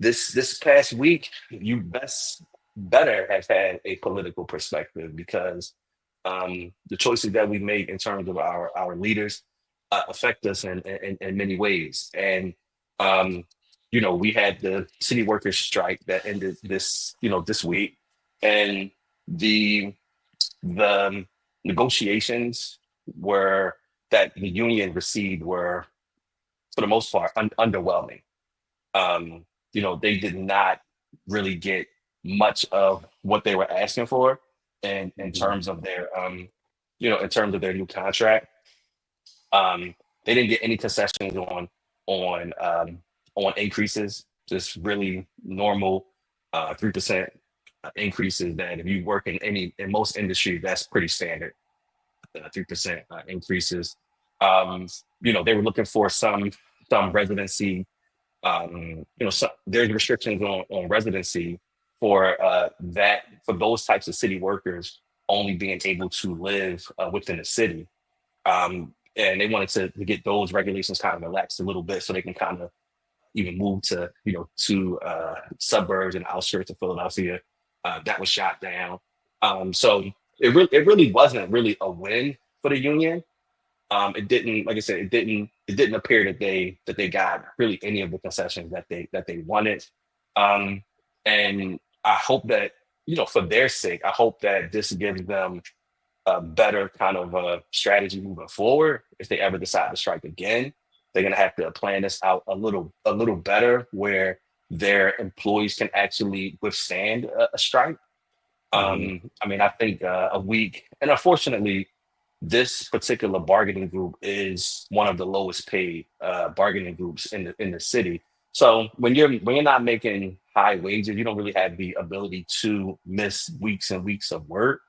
this past week, you better have had a political perspective because the choices that we make in terms of our leaders affect us in many ways. And um, we had the city workers strike that ended this week, and the the negotiations were that the union received were for the most part underwhelming. um, they did not really get much of what they were asking for in Mhm. terms of their new contract. They didn't get any concessions on increases, just really normal 3% increases that if you work in most industries, that's pretty standard. 3% increases. Um, they were looking for some residency. There's restrictions on residency for those types of city workers only being able to live within the city. And they wanted to get those regulations kind of relaxed a little bit so they can kind of even move to suburbs and outskirts of Philadelphia. That was shot down. So it really wasn't really a win for the union. It didn't, like I said, it didn't appear that they got really any of the concessions that they wanted. Um, and I hope that, for their sake, I hope that this gives them a better kind of strategy moving forward. If they ever decide to strike again, they're gonna have to plan this out a little better where their employees can actually withstand a strike. Mhm. I mean, I think a week, and unfortunately, this particular bargaining group is one of the lowest paid bargaining groups in the city. So when you're not making high wages, you don't really have the ability to miss weeks and weeks of work.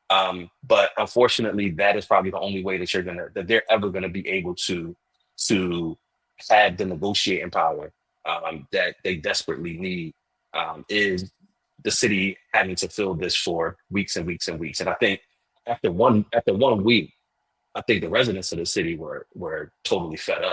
But unfortunately, that is probably the only way that they're ever gonna be able to have the negotiating power that they desperately need. Is the city having to fill this for weeks and weeks and weeks? And I think after one week, I think the residents of the city were totally fed up.